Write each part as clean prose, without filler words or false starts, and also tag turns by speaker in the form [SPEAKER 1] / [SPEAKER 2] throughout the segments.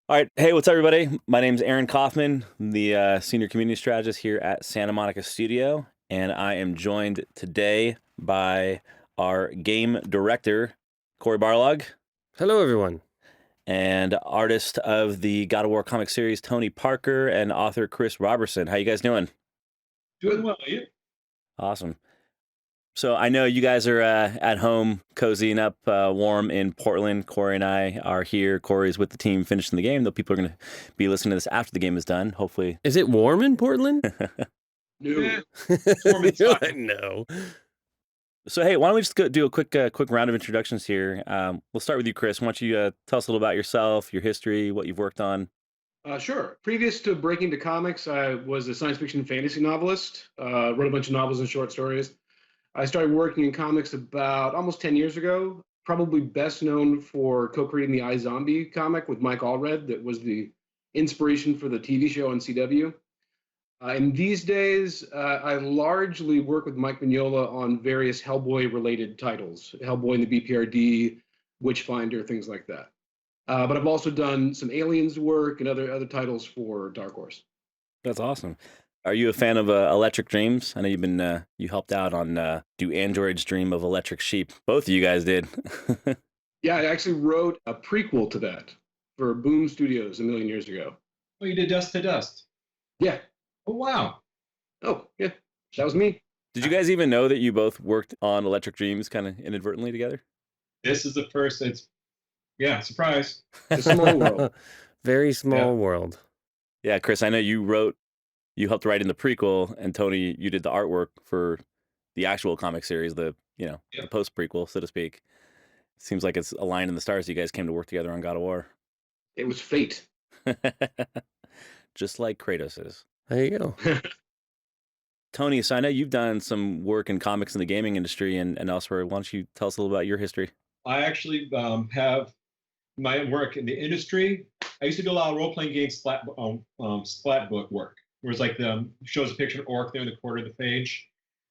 [SPEAKER 1] All right. Hey, what's up, everybody? My name's Aaron Kaufman. I'm the senior community strategist here at Santa Monica Studio, and I am joined today by our game director, Corey Barlog,
[SPEAKER 2] Hello, everyone.
[SPEAKER 1] and artist of the God of War comic series, Tony Parker, and author Chris Robertson. How you guys doing?
[SPEAKER 3] Doing well, you?
[SPEAKER 1] Awesome. So I know you guys are at home, cozying up warm in Portland. Corey and I are here. Corey's with the team finishing the game, though people are going to be listening to this after the game is done, hopefully.
[SPEAKER 2] Is it warm in Portland?
[SPEAKER 3] No.
[SPEAKER 2] Warm
[SPEAKER 3] inside.
[SPEAKER 2] No.
[SPEAKER 1] So, hey, why don't we just do a quick round of introductions here? We'll start with you, Chris. Why don't you tell us a little about yourself, your history, what you've worked on?
[SPEAKER 3] Sure. Previous to breaking to comics, I was a science fiction fantasy novelist, wrote a bunch of novels and short stories. I started working in comics about almost 10 years ago, probably best known for co-creating the iZombie comic with Mike Allred that was the inspiration for the TV show on CW. And these days, I largely work with Mike Mignola on various Hellboy-related titles, Hellboy and the BPRD, Witchfinder, things like that. But I've also done some Aliens work and other titles for Dark Horse.
[SPEAKER 1] That's awesome. Are you a fan of Electric Dreams? I know you've been you helped out on Do Androids Dream of Electric Sheep? Both of you guys did.
[SPEAKER 3] Yeah, I actually wrote a prequel to that for Boom Studios a million years ago.
[SPEAKER 4] Oh, you did Dust to Dust.
[SPEAKER 3] Yeah.
[SPEAKER 4] Oh, wow.
[SPEAKER 3] Oh, yeah. That was me.
[SPEAKER 1] Did you guys even know that you both worked on Electric Dreams kind of inadvertently together?
[SPEAKER 4] This is the first. Surprise.
[SPEAKER 3] It's a small world.
[SPEAKER 2] Very small world.
[SPEAKER 1] Yeah, Chris, I know you helped write in the prequel, and Tony, you did the artwork for the actual comic series, the post prequel, so to speak. Seems like it's aligned in the stars. You guys came to work together on God of War.
[SPEAKER 3] It was fate.
[SPEAKER 1] Just like Kratos is.
[SPEAKER 2] There you go.
[SPEAKER 1] Tony, so I know you've done some work in comics in the gaming industry and elsewhere. Why don't you tell us a little about your history?
[SPEAKER 4] I actually have my work in the industry. I used to do a lot of role-playing game splat book work. Where it's like shows a picture of an orc there in the corner of the page.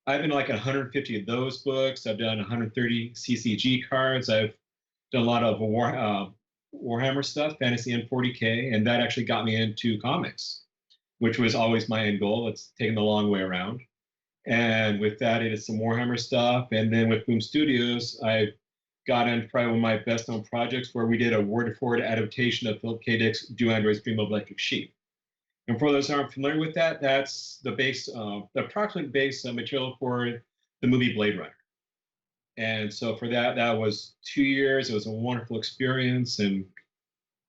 [SPEAKER 4] I've been like 150 of those books. I've done 130 CCG cards. I've done a lot of Warhammer stuff, Fantasy and 40K, and that actually got me into comics, which was always my end goal. It's taken the long way around. And with that, I did some Warhammer stuff. And then with Boom Studios, I got into probably one of my best-known projects where we did a word-for-word adaptation of Philip K. Dick's Do Androids Dream of Electric Sheep. And for those who aren't familiar with that, that's the approximate base material for the movie Blade Runner. And so for that was 2 years. It was a wonderful experience. And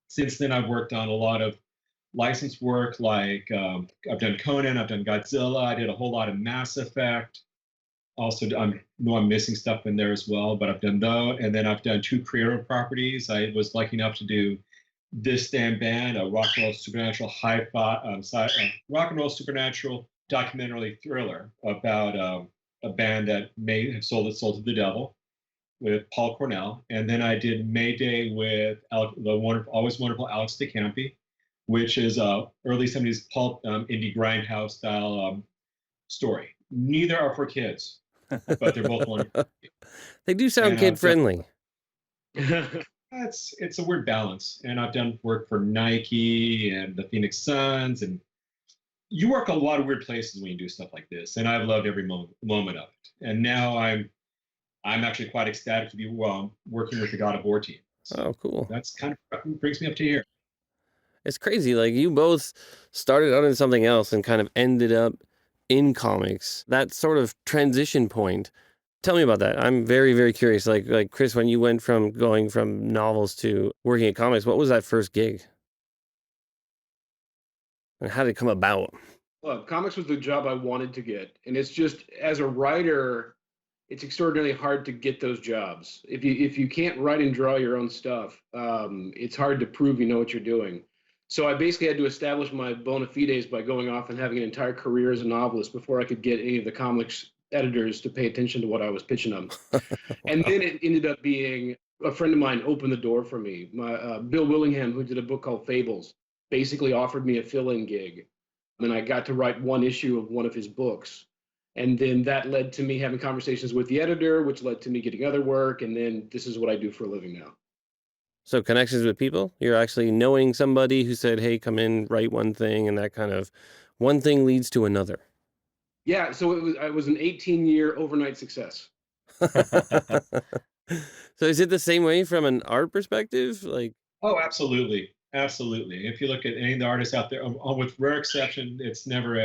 [SPEAKER 4] since then, I've worked on a lot of licensed work, like I've done Conan, I've done Godzilla, I did a whole lot of Mass Effect. Also, I know I'm missing stuff in there as well, but I've done those. And then I've done 2 creator properties. I was lucky enough to do This Damn Band, a rock and roll supernatural rock and roll supernatural documentary thriller about a band that may have sold its soul to the devil with Paul Cornell. And then I did Mayday with the always wonderful Alex DeCampi, which is a early 70s pulp indie grindhouse style story. Neither are for kids, but they're both wonderful.
[SPEAKER 2] They do sound kid friendly.
[SPEAKER 4] It's a weird balance. And I've done work for Nike and the Phoenix Suns, and you work a lot of weird places when you do stuff like this. And I've loved every moment of it. And now I'm actually quite ecstatic to be working with the God of War team. So
[SPEAKER 2] oh, cool.
[SPEAKER 4] That's kind of brings me up to here.
[SPEAKER 2] It's crazy. Like, you both started out in something else and kind of ended up in comics. That sort of transition point. Tell me about that. I'm very, very curious. Like Chris, when you went from going from novels to working at comics, what was that first gig? And how did it come about?
[SPEAKER 3] Well, comics was the job I wanted to get. And it's just, as a writer, it's extraordinarily hard to get those jobs. If you can't write and draw your own stuff, it's hard to prove you know what you're doing. So I basically had to establish my bona fides by going off and having an entire career as a novelist before I could get any of the comics editors to pay attention to what I was pitching them. And then it ended up being a friend of mine opened the door for me. My Bill Willingham, who did a book called Fables, basically offered me a fill-in gig. And I got to write one issue of one of his books. And then that led to me having conversations with the editor, which led to me getting other work. And then this is what I do for a living now.
[SPEAKER 2] So connections with people, you're actually knowing somebody who said, hey, come in, write one thing, and that kind of one thing leads to another.
[SPEAKER 3] Yeah, so it was an 18-year overnight success.
[SPEAKER 2] So is it the same way from an art perspective? Like,
[SPEAKER 4] Oh, absolutely. Absolutely. If you look at any of the artists out there, with rare exception, it's never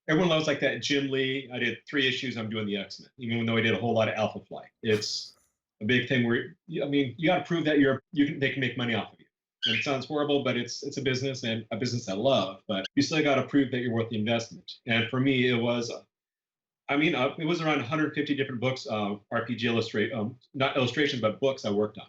[SPEAKER 4] everyone loves like that Jim Lee. I did 3 issues, I'm doing the X-Men, even though I did a whole lot of Alpha Flight. It's a big thing where, I mean, you got to prove that they can make money off of you. And it sounds horrible, but it's a business, and a business I love, but you still got to prove that you're worth the investment. And for me, it was, it was around 150 different books, RPG not illustrations, but books I worked on.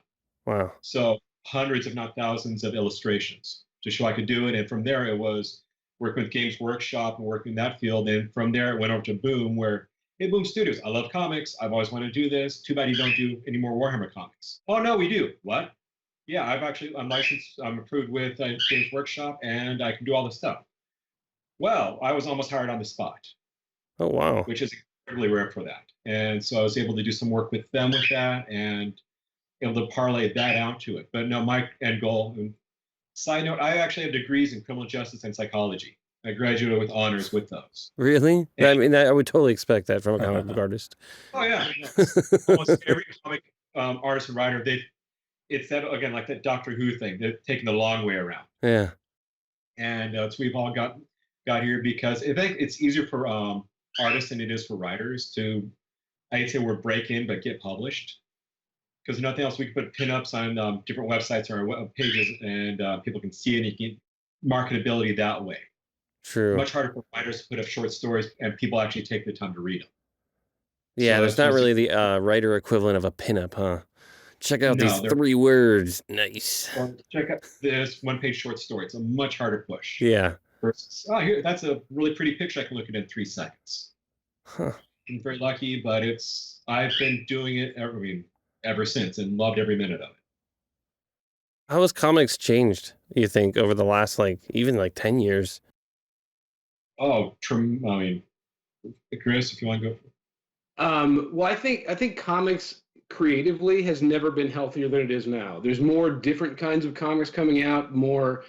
[SPEAKER 2] wow.
[SPEAKER 4] So hundreds, if not thousands, of illustrations to show I could do it. And from there, it was working with Games Workshop and working in that field. And from there, it went over to Boom, where, hey, Boom Studios, I love comics. I've always wanted to do this. Too bad you don't do any more Warhammer comics. Oh, no, we do. What? Yeah, I'm licensed, I'm approved with Games Workshop, and I can do all this stuff. Well, I was almost hired on the spot.
[SPEAKER 2] Oh, wow.
[SPEAKER 4] Which is incredibly rare for that. And so I was able to do some work with them with that, and able to parlay that out to it. But no, my end goal, and side note, I actually have degrees in criminal justice and psychology. I graduated with honors with those.
[SPEAKER 2] Really? I mean, I would totally expect that from a comic book artist.
[SPEAKER 4] Oh, yeah. Almost every comic artist and writer, it's that, again, like that Doctor Who thing. They're taking the long way around.
[SPEAKER 2] Yeah.
[SPEAKER 4] And so we've all got here because I think it's easier for artists than it is for writers to, I'd say, break in but get published. Because nothing else, we can put pinups on different websites or web pages, and people can see it, and you can marketability that way.
[SPEAKER 2] True.
[SPEAKER 4] Much harder for writers to put up short stories and people actually take the time to read them.
[SPEAKER 2] Yeah,
[SPEAKER 4] So
[SPEAKER 2] that's not really the writer equivalent of a pinup, huh? Check out these 3 words. Nice.
[SPEAKER 4] Or check out this one-page short story. It's a much harder push.
[SPEAKER 2] Yeah.
[SPEAKER 4] Versus, oh, here, that's a really pretty picture. I can look at it in 3 seconds.
[SPEAKER 2] Huh.
[SPEAKER 4] I'm very lucky, but I've been doing it ever since, and loved every minute of it.
[SPEAKER 2] How has comics changed, you think, over the last, even 10 years?
[SPEAKER 4] Oh, Chris, if you want to go.
[SPEAKER 3] Well, I think comics creatively has never been healthier than it is now. There's more different kinds of comics coming out, more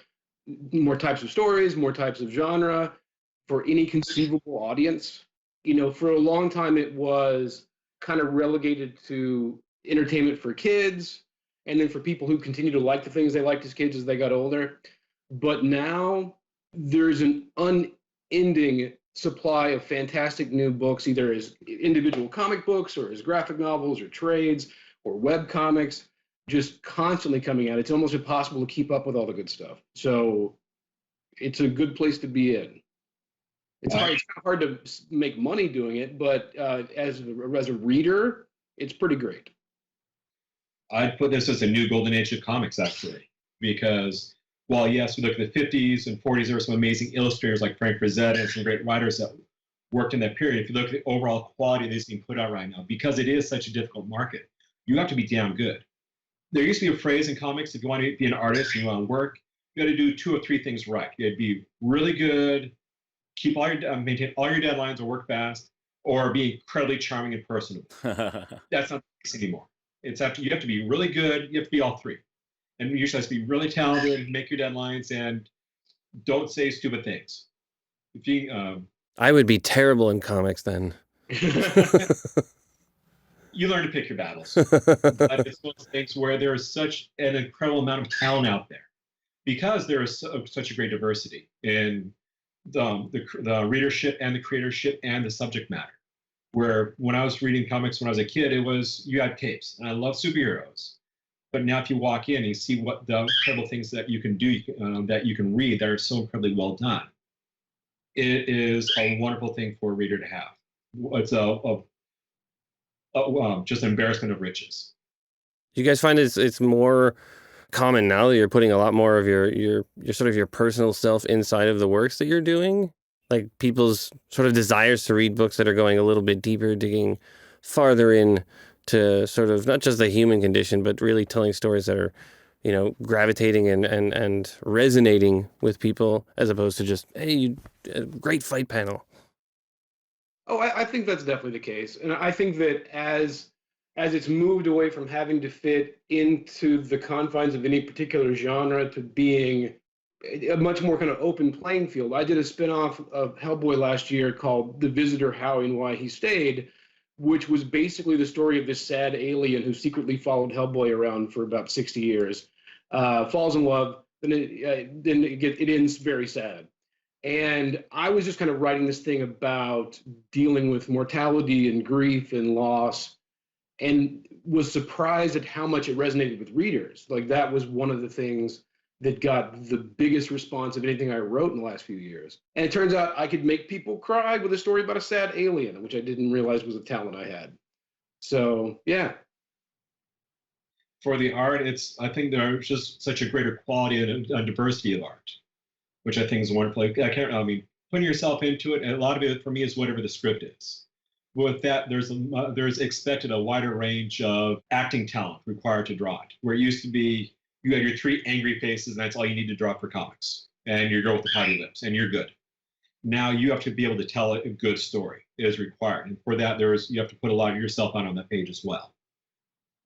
[SPEAKER 3] types of stories, more types of genre for any conceivable audience. For a long time, it was kind of relegated to entertainment for kids, and then for people who continue to like the things they liked as kids as they got older. But now there's an unending supply of fantastic new books, either as individual comic books or as graphic novels or trades or web comics, just constantly coming out. It's almost impossible to keep up with all the good stuff. So it's a good place to be in. It's kind of hard to make money doing it, but as a reader, it's pretty great.
[SPEAKER 4] I'd put this as a new golden age of comics, actually, because while, yes, we look at the 50s and 40s, there were some amazing illustrators like Frank Frazetta and some great writers that worked in that period. If you look at the overall quality that's being put out right now, because it is such a difficult market, you have to be damn good. There used to be a phrase in comics, if you want to be an artist and you want to work, you got to do 2 or 3 things right. You got to be really good, maintain all your deadlines or work fast, or be incredibly charming and personable. That's not the case anymore. You have to be really good, you have to be all 3. And you usually have to be really talented, make your deadlines, and don't say stupid things.
[SPEAKER 2] I would be terrible in comics then.
[SPEAKER 4] You learn to pick your battles. But it's one of those things where there is such an incredible amount of talent out there, because there is such a great diversity in the readership and the creatorship and the subject matter. Where when I was reading comics when I was a kid, you had capes, and I love superheroes. But now if you walk in and you see what the incredible things that you can do, that you can read that are so incredibly well done, it is a wonderful thing for a reader to have. It's just an embarrassment of riches.
[SPEAKER 2] Do you guys find it's more common now that you're putting a lot more of your sort of your personal self inside of the works that you're doing? Like people's sort of desires to read books that are going a little bit deeper, digging farther in to sort of not just the human condition, but really telling stories that are, gravitating and resonating with people, as opposed to just, hey, great fight panel.
[SPEAKER 3] Oh, I think that's definitely the case. And I think that as as it's moved away from having to fit into the confines of any particular genre to being a much more kind of open playing field. I did a spinoff of Hellboy last year called The Visitor: How and Why He Stayed, which was basically the story of this sad alien who secretly followed Hellboy around for about 60 years, falls in love, then it ends very sad. And I was just kind of writing this thing about dealing with mortality and grief and loss, and was surprised at how much it resonated with readers. Like, that was one of the things that got the biggest response of anything I wrote in the last few years. And it turns out I could make people cry with a story about a sad alien, which I didn't realize was a talent I had. So, yeah.
[SPEAKER 4] For the art, I think there's just such a greater quality and a diversity of art, which I think is wonderful. Putting yourself into it, and a lot of it for me is whatever the script is. With that, there's expected a wider range of acting talent required to draw it, where it used to be you had your 3 angry faces, and that's all you need to draw for comics. And your girl with the pouty lips, and you're good. Now you have to be able to tell a good story is required. And for that, you have to put a lot of yourself out on that page as well.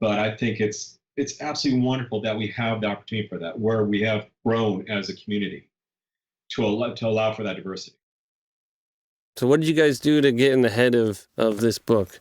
[SPEAKER 4] But I think it's absolutely wonderful that we have the opportunity for that, where we have grown as a community to allow for that diversity.
[SPEAKER 2] So what did you guys do to get in the head of this book?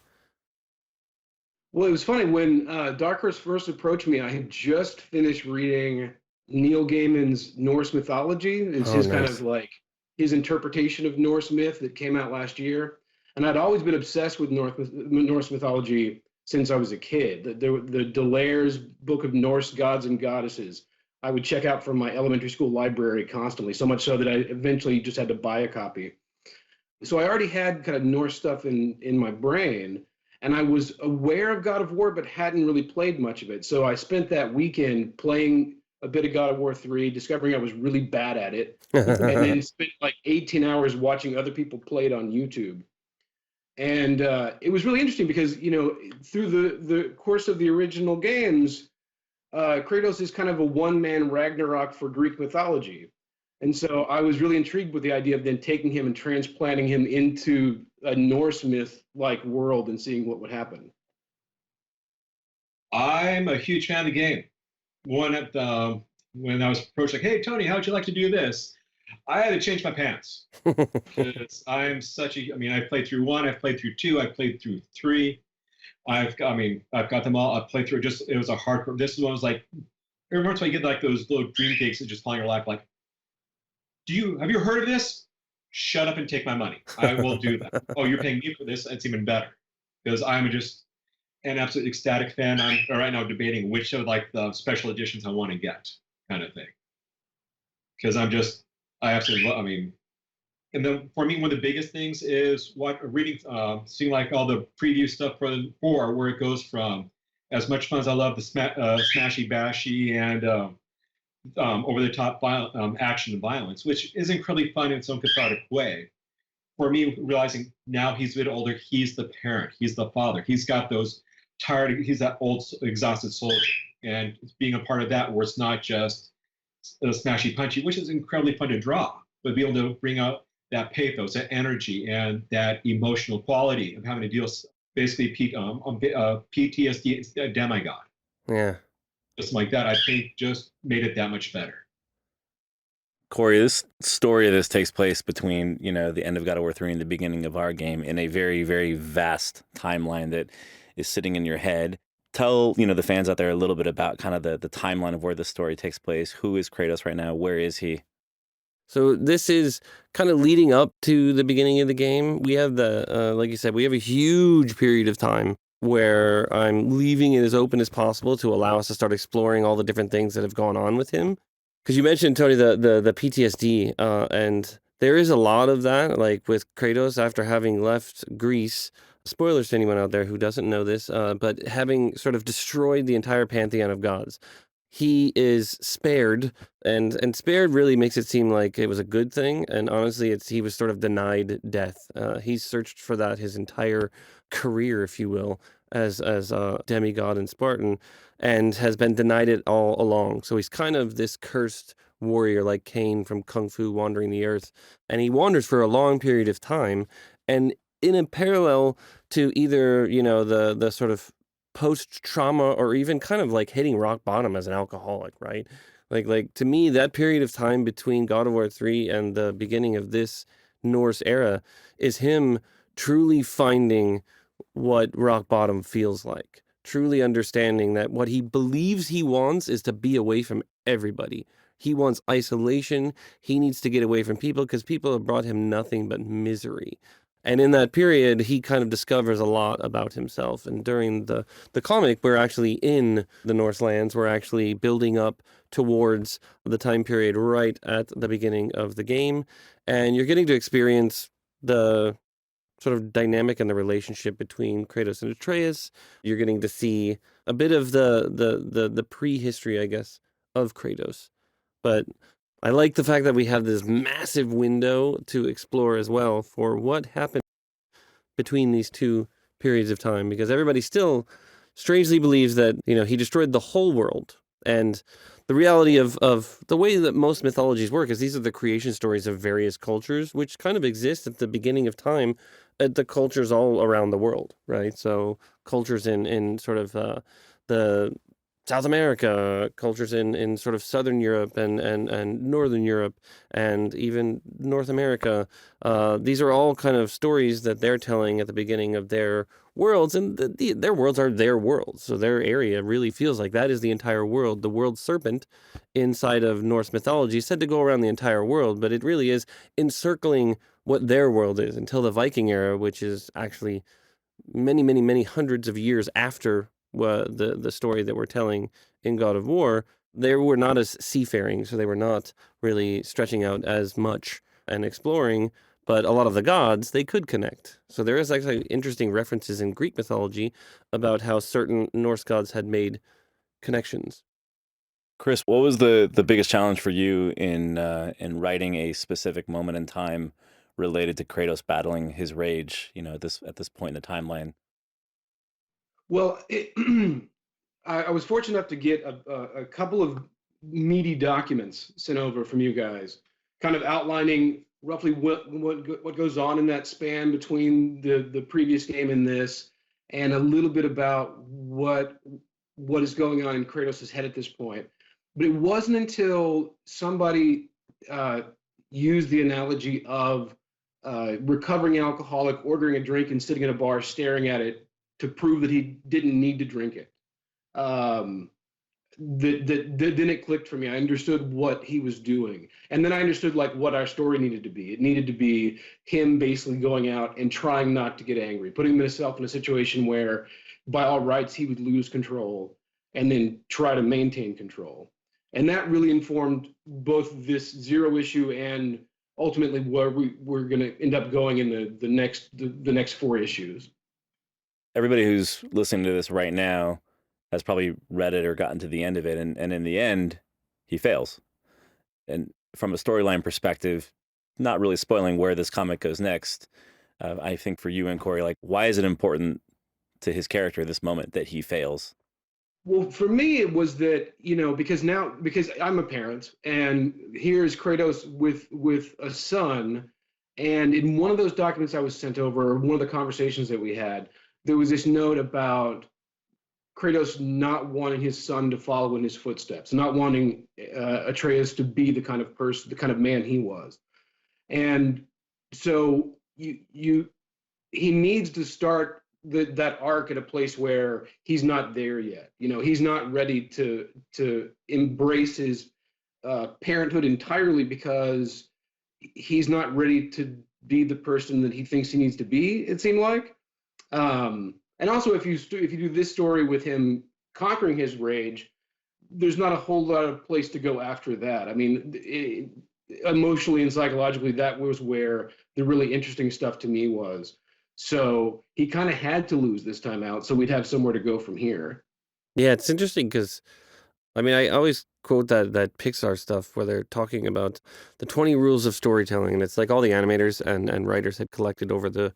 [SPEAKER 3] Well, it was funny when Dark Horse first approached me. I had just finished reading Neil Gaiman's Norse mythology. It's his kind of like his interpretation of Norse myth that came out last year. And I'd always been obsessed with Norse mythology since I was a kid. The Delaire's Book of Norse Gods and Goddesses I would check out from my elementary school library constantly, so much so that I eventually just had to buy a copy. So I already had kind of Norse stuff in my brain, and I was aware of God of War, but hadn't really played much of it. So I spent that weekend playing a bit of God of War 3, discovering I was really bad at it, and then spent like 18 hours watching other people play it on YouTube. And it was really interesting because, you know, through the course of the original games, Kratos is kind of a one-man Ragnarok for Greek mythology. And so I was really intrigued with the idea of then taking him and transplanting him into a Norse myth-like world and seeing what would happen.
[SPEAKER 4] I'm a huge fan of the game. When I was approached, like, hey, Tony, how would you like to do this? I had to change my pants. I'm such a, I've played through 1, I've played through 2, I've played through 3. I've got them all. I've played through it was a hardcore. This one was like, every once in a while you get like those little dream cakes that just fly in your lap, like, have you heard of this? Shut up and take my money. I will do that. Oh, you're paying me for this? That's even better. Because I'm just an absolute ecstatic fan. I'm right now debating which of like the special editions I want to get, kind of thing. Because I absolutely love, and then for me, one of the biggest things is seeing like all the preview stuff for the 4, where it goes from, as much fun as I love the smashy bashy and over the top action and violence, which is incredibly fun in its own cathartic way. For me, realizing now he's a bit older, he's the parent, he's the father, he's got those he's that old exhausted soldier, and being a part of that where it's not just smashy punchy, which is incredibly fun to draw, but be able to bring out that pathos, that energy, and that emotional quality of having to deal basically PTSD, a demigod.
[SPEAKER 2] Yeah.
[SPEAKER 4] Just like that, I think just made it that much better.
[SPEAKER 1] Corey, this story of this takes place between, the end of God of War 3 and the beginning of our game in a very, very vast timeline that is sitting in your head. Tell, the fans out there a little bit about kind of the timeline of where the story takes place. Who is Kratos right now? Where is he?
[SPEAKER 2] So this is kind of leading up to the beginning of the game. We have like you said, we have a huge period of time where I'm leaving it as open as possible to allow us to start exploring all the different things that have gone on with him. Because you mentioned, Tony, the PTSD, and there is a lot of that, like with Kratos after having left Greece. Spoilers to anyone out there who doesn't know this, but having sort of destroyed the entire pantheon of gods, he is spared, and spared really makes it seem like it was a good thing. And honestly, he was sort of denied death. He's searched for that his entire career, if you will, as a demigod and Spartan, and has been denied it all along. So he's kind of this cursed warrior like Cain from Kung Fu wandering the earth. And he wanders for a long period of time. And in a parallel to either, the sort of post-trauma or even kind of like hitting rock bottom as an alcoholic, right? Like to me, that period of time between God of War 3 and the beginning of this Norse era is him truly finding what rock bottom feels like, truly understanding that what he believes he wants is to be away from everybody. He wants isolation. He needs to get away from people because people have brought him nothing but misery. And in that period, he kind of discovers a lot about himself. And during the comic, we're actually in the Northlands. We're actually building up towards the time period right at the beginning of the game. And you're getting to experience the sort of dynamic and the relationship between Kratos and Atreus. You're getting to see a bit of the prehistory, I guess, of Kratos. But I like the fact that we have this massive window to explore as well for what happened between these two periods of time, because everybody still strangely believes that, he destroyed the whole world. And the reality of the way that most mythologies work is these are the creation stories of various cultures, which kind of exist at the beginning of time at the cultures all around the world, right? So cultures in sort of the South America, cultures in sort of Southern Europe and Northern Europe, and even North America. These are all kind of stories that they're telling at the beginning of their worlds, and their worlds are their worlds. So their area really feels like that is the entire world. The world serpent inside of Norse mythology is said to go around the entire world, but it really is encircling what their world is until the Viking era, which is actually many, many, many hundreds of years after the story that we're telling in God of War. They were not as seafaring, so they were not really stretching out as much and exploring, but a lot of the gods, they could connect. So there is actually interesting references in Greek mythology about how certain Norse gods had made connections.
[SPEAKER 1] Chris, what was the biggest challenge for you in writing a specific moment in time related to Kratos battling his rage, at this point in the timeline?
[SPEAKER 3] Well, I was fortunate enough to get a couple of meaty documents sent over from you guys, kind of outlining roughly what goes on in that span between the previous game and this, and a little bit about what is going on in Kratos' head at this point. But it wasn't until somebody used the analogy of recovering alcoholic, ordering a drink and sitting in a bar staring at it to prove that he didn't need to drink it. Then it clicked for me. I understood what he was doing. And then I understood what our story needed to be. It needed to be him basically going out and trying not to get angry, putting himself in a situation where by all rights he would lose control and then try to maintain control. And that really informed both this Zero issue and ultimately where we're going to end up going in the next 4 issues.
[SPEAKER 1] Everybody who's listening to this right now has probably read it or gotten to the end of it, and in the end, he fails. And from a storyline perspective, not really spoiling where this comic goes next, I think for you and Corey, why is it important to his character this moment that he fails?
[SPEAKER 3] Well, for me, it was that, because I'm a parent, and here's Kratos with a son, and in one of those documents I was sent over, one of the conversations that we had, there was this note about Kratos not wanting his son to follow in his footsteps, not wanting Atreus to be the kind of person, the kind of man he was. And so he needs to start that arc at a place where he's not there yet. He's not ready to embrace his parenthood entirely because he's not ready to be the person that he thinks he needs to be, it seemed like. And also, if you do this story with him conquering his rage, there's not a whole lot of place to go after that. I mean, emotionally and psychologically, that was where the really interesting stuff to me was. So he kind of had to lose this time out, so we'd have somewhere to go from here.
[SPEAKER 2] Yeah, it's interesting because, I always quote that Pixar stuff where they're talking about the 20 rules of storytelling, and it's like all the animators and writers had collected over the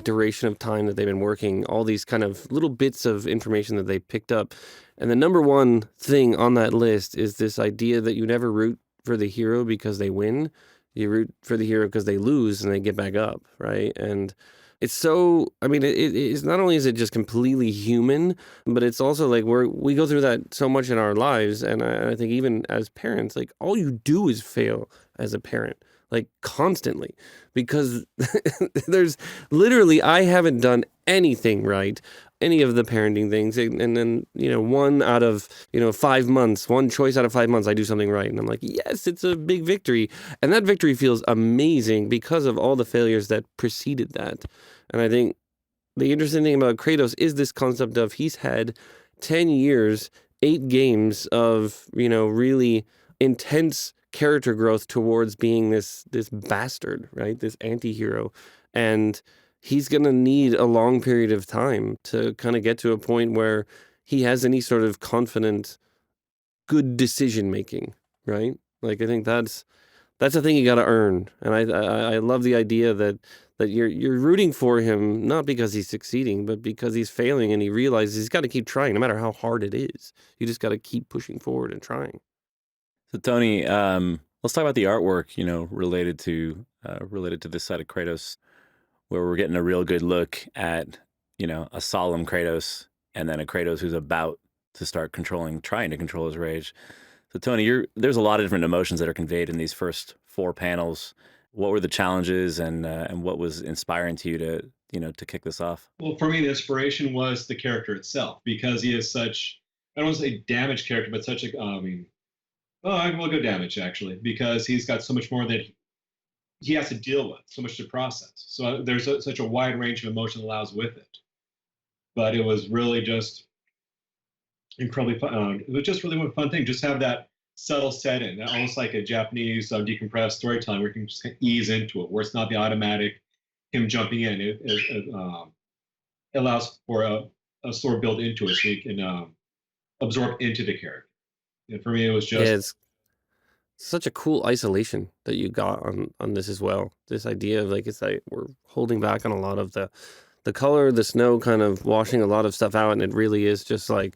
[SPEAKER 2] duration of time that they've been working, all these kind of little bits of information that they picked up. And the number one thing on that list is this idea that you never root for the hero because they win. You root for the hero because they lose and they get back up, right? And it's so, I mean, it's not only is it just completely human, but it's also like we go through that so much in our lives. And I think even as parents, like all you do is fail as a parent, like constantly, because there's literally, I haven't done anything right, any of the parenting things. And then, 1 out of, 5 months, one choice out of 5 months, I do something right. And I'm like, yes, it's a big victory. And that victory feels amazing because of all the failures that preceded that. And I think the interesting thing about Kratos is this concept of he's had 10 years, 8 games of, really intense character growth towards being this bastard, right? This anti-hero. And he's going to need a long period of time to kind of get to a point where he has any sort of confident, good decision making, right? Like, I think that's a thing you got to earn. And I love the idea that you're rooting for him, not because he's succeeding, but because he's failing and he realizes he's got to keep trying no matter how hard it is. You just got to keep pushing forward and trying.
[SPEAKER 1] So Tony, let's talk about the artwork, related to this side of Kratos, where we're getting a real good look at, a solemn Kratos and then a Kratos who's about to start trying to control his rage. So Tony, there's a lot of different emotions that are conveyed in these first 4 panels. What were the challenges and what was inspiring to you to kick this off?
[SPEAKER 4] Well, for me, the inspiration was the character itself, because he is such, I don't want to say damaged character, but such a, I will go damage actually, because he's got so much more that he has to deal with, so much to process. So there's such a wide range of emotion allows with it. But it was really just incredibly fun. It was just really one fun thing, just have that subtle setting, almost like a Japanese decompressed storytelling where you can just kind of ease into it, where it's not the automatic him jumping in. It allows for a story built into it so you can absorb into the character. And for me, it was just...
[SPEAKER 2] Yeah, it's such a cool isolation that you got on this as well. This idea of it's like we're holding back on a lot of the color, the snow kind of washing a lot of stuff out, and it really is just like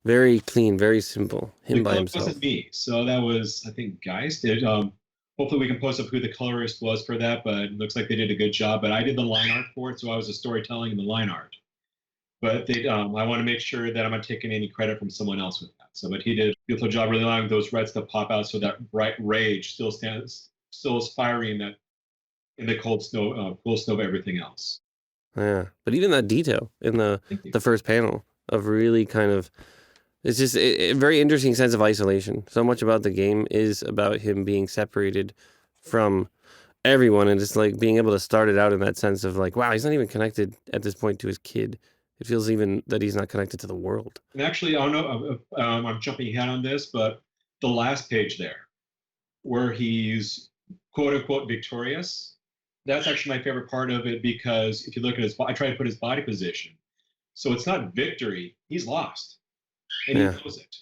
[SPEAKER 2] very clean, very simple. Him by himself.
[SPEAKER 4] Wasn't me, so that was, I think, Guys did. Hopefully we can post up who the colorist was for that, but it looks like they did a good job. But I did the line art for it, so I was the storytelling and the line art. But I want to make sure that I'm not taking any credit from someone else with that. So, but he did a beautiful job really allowing those reds to pop out, so that bright rage still is fiery in the cool snow of everything else.
[SPEAKER 2] Yeah, but even that detail in the first panel of really kind of, it's just a very interesting sense of isolation. So much about the game is about him being separated from everyone, and just like being able to start it out in that sense of like, wow, he's not even connected at this point to his kid. It feels even that he's not connected to the world.
[SPEAKER 4] And actually, I don't know, I'm jumping ahead on this, but the last page there, where he's quote unquote victorious, that's actually my favorite part of it, because if you look at I try to put his body position. So it's not victory, he's lost. And he knows it.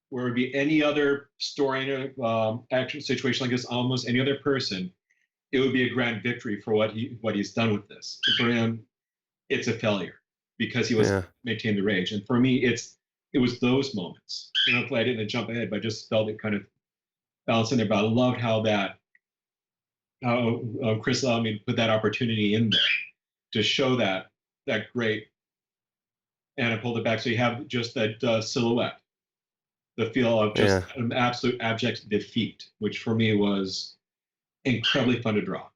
[SPEAKER 4] Where it would be any other story, action situation like this, almost any other person, it would be a grand victory for what he's done with this. For him, it's a failure, because he was maintaining the rage. And for me, it was those moments. Hopefully I didn't jump ahead, but I just felt it kind of balancing there. But I loved how Chris allowed me to put that opportunity in there to show that great, and I pulled it back so you have just that silhouette, the feel of just an absolute abject defeat, which for me was incredibly fun to draw.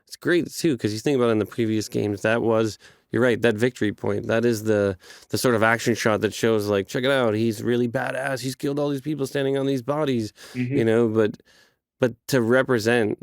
[SPEAKER 2] It's great too, because you think about it in the previous games, that was, you're right, that victory point. That is the sort of action shot that shows like, check it out, he's really badass. He's killed all these people standing on these bodies, but to represent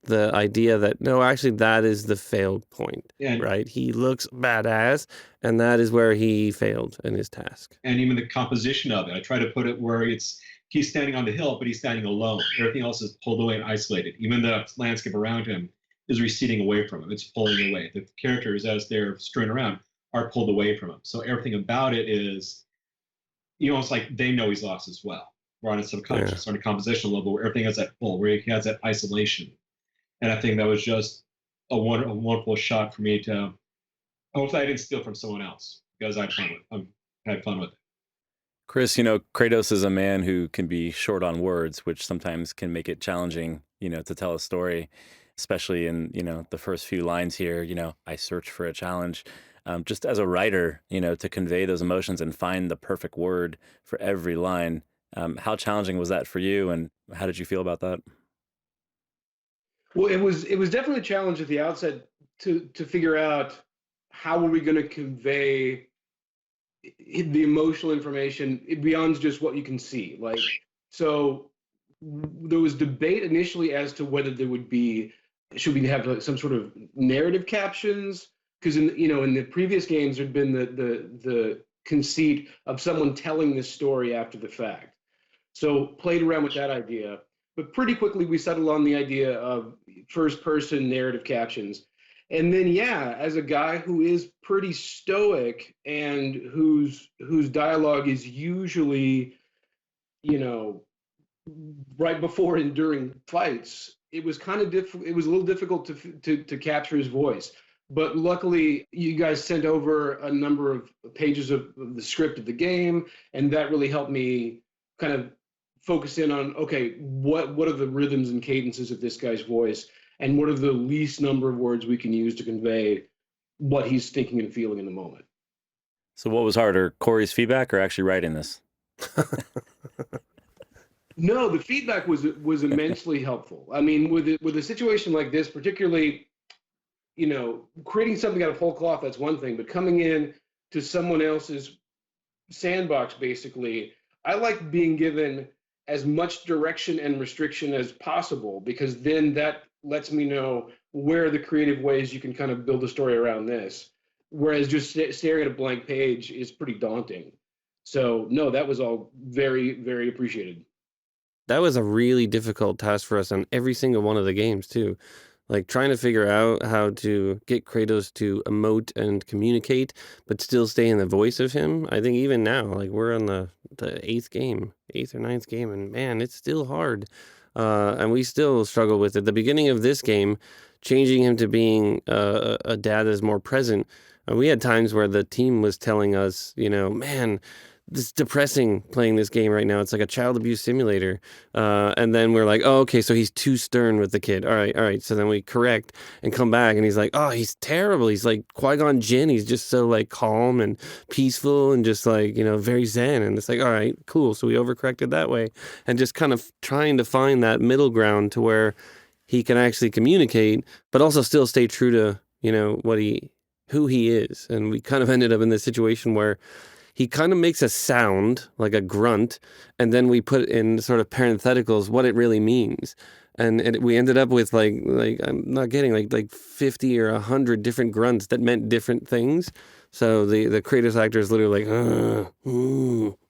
[SPEAKER 2] the idea that no, actually that is the failed point, right? He looks badass, and that is where he failed in his task.
[SPEAKER 4] And even the composition of it, I try to put it where he's standing on the hill, but he's standing alone. Everything else is pulled away and isolated. Even the landscape around him is receding away from him. It's pulling away. The characters, as they're strewn around, are pulled away from him. So everything about it is, it's like they know he's lost as well. We're on a subconscious, on a compositional level, where everything has that pull, where he has that isolation. And I think that was just a wonderful shot for me to, hopefully I didn't steal from someone else, because I had fun with it.
[SPEAKER 1] Chris, Kratos is a man who can be short on words, which sometimes can make it challenging, to tell a story. especially in, the first few lines here, I search for a challenge. Just as a writer, to convey those emotions and find the perfect word for every line. How challenging was that for you, and how did you feel about that?
[SPEAKER 3] Well, it was definitely a challenge at the outset to figure out how are we going to convey the emotional information beyond just what you can see. Like, so there was debate initially as to whether there would be, should we have some sort of narrative captions? Because in the previous games there'd been the conceit of someone telling this story after the fact. So played around with that idea, but pretty quickly we settled on the idea of first person narrative captions. And then, yeah, as a guy who is pretty stoic and whose dialogue is usually, right before and during fights, it was kind of difficult. It was a little difficult to capture his voice. But luckily, you guys sent over a number of pages of the script of the game, and that really helped me kind of focus in on, okay, what are the rhythms and cadences of this guy's voice, and what are the least number of words we can use to convey what he's thinking and feeling in the moment.
[SPEAKER 1] So what was harder, Corey's feedback or actually writing this?
[SPEAKER 3] No, the feedback was immensely helpful. I mean, with a situation like this, particularly, creating something out of whole cloth, that's one thing, but coming in to someone else's sandbox, basically, I like being given as much direction and restriction as possible, because then that lets me know where are the creative ways you can kind of build a story around this. Whereas just staring at a blank page is pretty daunting. So no, that was all very, very appreciated.
[SPEAKER 2] That was a really difficult task for us on every single one of the games too. Like trying to figure out how to get Kratos to emote and communicate, but still stay in the voice of him. I think even now, like we're on the eighth or ninth game, and man, it's still hard. And we still struggle with it. The beginning of this game, changing him to being a dad that's more present, we had times where the team was telling us, man, this is depressing playing this game right now. It's like a child abuse simulator. And then we're like, oh, okay, so he's too stern with the kid. All right. So then we correct and come back, and he's like, oh, he's terrible. He's like Qui-Gon Jinn. He's just so like calm and peaceful and just like, very zen. And it's like, all right, cool. So we overcorrected that way, and just kind of trying to find that middle ground to where he can actually communicate, but also still stay true to, who he is. And we kind of ended up in this situation where he kind of makes a sound like a grunt, and then we put in sort of parentheticals what it really means. And we ended up with like I'm not getting like 50 or 100 different grunts that meant different things. So the Kratos actor is literally like,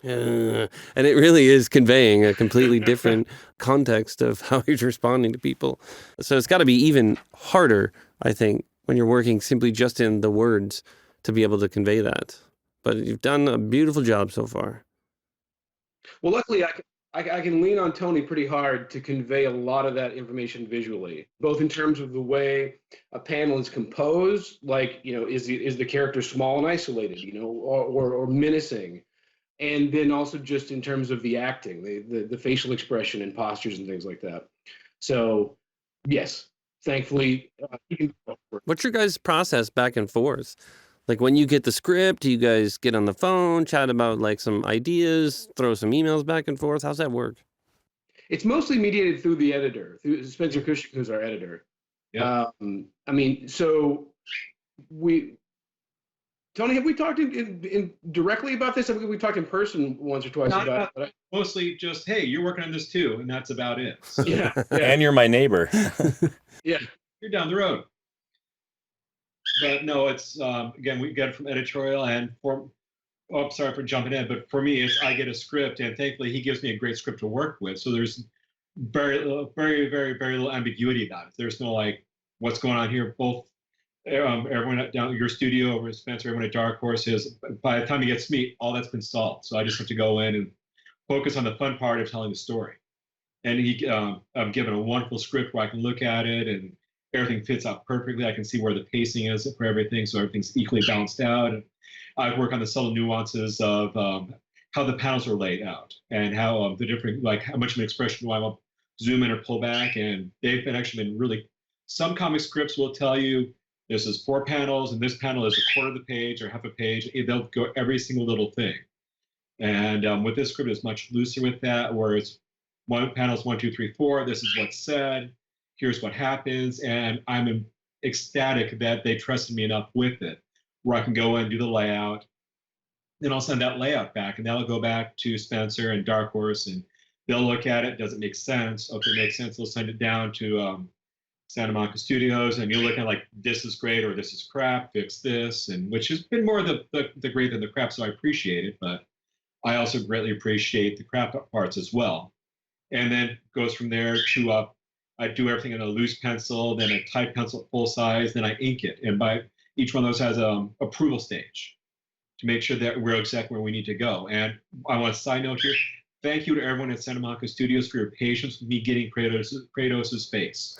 [SPEAKER 2] and it really is conveying a completely different context of how he's responding to people. So it's got to be even harder, I think, when you're working simply just in the words to be able to convey that. But you've done a beautiful job so far.
[SPEAKER 3] Well, luckily, I can lean on Tony pretty hard to convey a lot of that information visually, both in terms of the way a panel is composed, like, is the character small and isolated, or menacing, and then also just in terms of the acting, the facial expression and postures and things like that. So, yes, thankfully,
[SPEAKER 2] what's your guys' process back and forth? Like when you get the script, do you guys get on the phone, chat about like some ideas, throw some emails back and forth? How's that work?
[SPEAKER 3] It's mostly mediated through the editor, through Spencer Kushik, who's our editor. Yeah. So Tony, have we talked in directly about this? I mean, we talked in person once or twice about it.
[SPEAKER 4] Mostly just, hey, you're working on this too, and that's about it. So.
[SPEAKER 3] Yeah.
[SPEAKER 1] And you're my neighbor.
[SPEAKER 3] Yeah.
[SPEAKER 4] You're down the road. But no, it's again, we get it from editorial, and sorry for jumping in, but for me, it's I get a script, and thankfully he gives me a great script to work with. So there's very, very, very, very little ambiguity about it. There's no like, what's going on here? Both everyone down at your studio over at Spencer, everyone at Dark Horse is. By the time he gets to me, all that's been solved. So I just have to go in and focus on the fun part of telling the story. And I'm given a wonderful script where I can look at it and everything fits out perfectly. I can see where the pacing is for everything, so everything's equally balanced out. And I work on the subtle nuances of how the panels are laid out and how the different, like how much of an expression do I want to zoom in or pull back. And they've actually been really Some comic scripts will tell you this is 4 panels and this panel is a quarter of the page or half a page. They'll go every single little thing. And with this script, it's much looser with that, where it's panels 1, 2, 3, 4. This is what's said. Here's what happens. And I'm ecstatic that they trusted me enough with it, where I can go and do the layout. Then I'll send that layout back, and that'll go back to Spencer and Dark Horse, and they'll look at it. Does it make sense? Okay, it makes sense. They'll send it down to Santa Monica Studios, and you'll look at like, this is great or this is crap, fix this, and which has been more the great than the crap, so I appreciate it, but I also greatly appreciate the crap parts as well. And then goes from there to I do everything in a loose pencil, then a type pencil at full size, then I ink it, and by each one of those has an approval stage to make sure that we're exactly where we need to go. And I want a side note here. Thank you to everyone at Santa Monica Studios for your patience with me getting Kratos' face.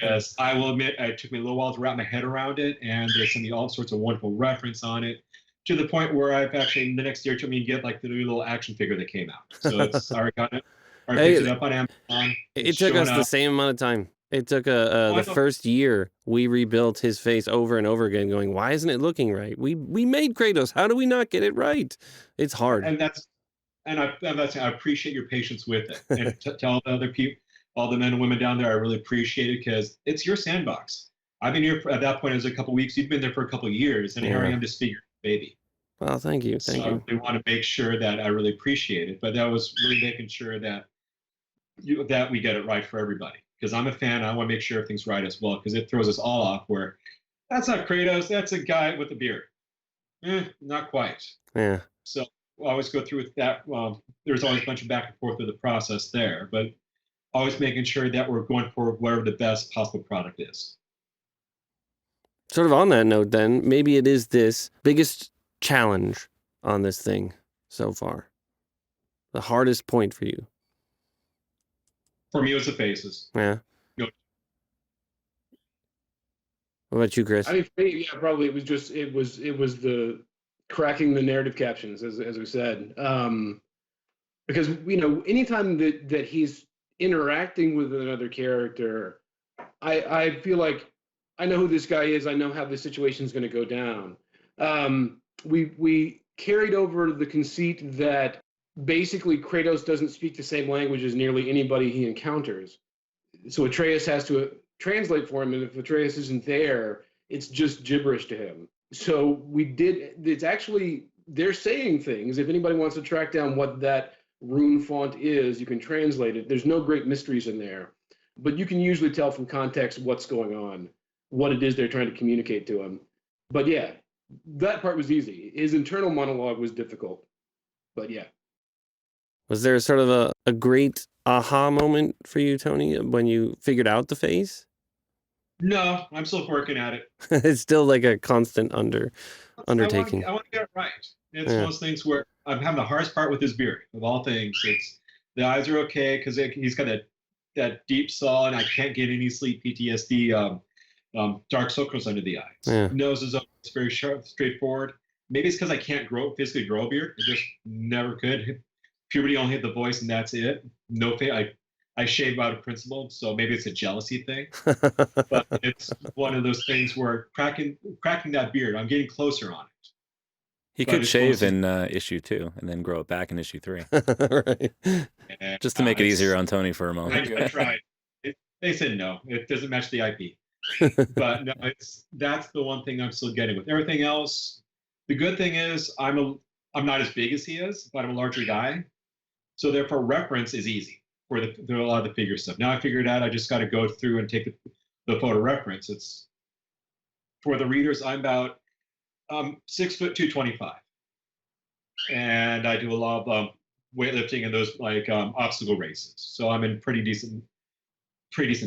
[SPEAKER 4] Yes, I will admit, it took me a little while to wrap my head around it, and they sent me all sorts of wonderful reference on it, to the point where I've actually, the next year, it took me to get like the new little action figure that came out. So it's already got it. I picked it up on Amazon.
[SPEAKER 2] It took us the same amount of time. It took the first year we rebuilt his face over and over again, going, why isn't it looking right? We made Kratos. How do we not get it right? It's hard.
[SPEAKER 4] And I appreciate your patience with it. And to all the other people, all the men and women down there, I really appreciate it, because it's your sandbox. I've been here at that point, it was a couple of weeks. You've been there for a couple of years, and here I am just figuring baby.
[SPEAKER 2] Well, thank you. Thank you.
[SPEAKER 4] I want to make sure that I really appreciate it. But that was really making sure that we get it right for everybody. Because I'm a fan, I want to make sure everything's right as well, because it throws us all off where that's not Kratos, that's a guy with a beard. Not quite.
[SPEAKER 2] Yeah.
[SPEAKER 4] So we'll always go through with that. There's always a bunch of back and forth with the process there, but always making sure that we're going for whatever the best possible product is.
[SPEAKER 2] Sort of on that note then, maybe it is this biggest challenge on this thing so far. The hardest point for you.
[SPEAKER 4] For me, it was the faces.
[SPEAKER 2] Yeah. What about you, Chris?
[SPEAKER 3] I mean, for me, yeah, probably it was the cracking the narrative captions, as we said, because anytime that he's interacting with another character, I feel like I know who this guy is. I know how this situation is going to go down. We carried over the conceit that basically Kratos doesn't speak the same language as nearly anybody he encounters. So Atreus has to translate for him, and if Atreus isn't there, it's just gibberish to him. So it's actually, they're saying things. If anybody wants to track down what that rune font is, you can translate it. There's no great mysteries in there, but you can usually tell from context what's going on, what it is they're trying to communicate to him. But yeah, that part was easy. His internal monologue was difficult, but yeah.
[SPEAKER 2] Was there sort of a great aha moment for you, Tony, when you figured out the face?
[SPEAKER 4] No, I'm still working at it.
[SPEAKER 2] It's still like a constant undertaking.
[SPEAKER 4] I want to get it right. It's one of those things where I'm having the hardest part with his beard, of all things. It's the eyes are okay because he's got that deep saw, and I can't get any sleep PTSD, dark circles under the eyes.
[SPEAKER 2] Yeah.
[SPEAKER 4] Nose is up, it's very sharp, straightforward. Maybe it's because I can't physically grow a beard. I just never could. Puberty only hit the voice, and that's it. No face. I shave out of principle, so maybe it's a jealousy thing. But it's one of those things where cracking that beard, I'm getting closer on it.
[SPEAKER 1] He could shave in issue 2 and then grow it back in issue 3.
[SPEAKER 2] Right.
[SPEAKER 4] And,
[SPEAKER 1] just to make it easier on Tony for a moment.
[SPEAKER 4] I tried. They said no. It doesn't match the IP. But no, that's the one thing I'm still getting with everything else. The good thing is I'm not as big as he is, but I'm a larger guy. So therefore reference is easy for a lot of the figure stuff. Now I figured out I just got to go through and take the photo reference. It's for the readers, I'm about 6 foot 225. And I do a lot of weightlifting and those like obstacle races. So I'm in pretty decent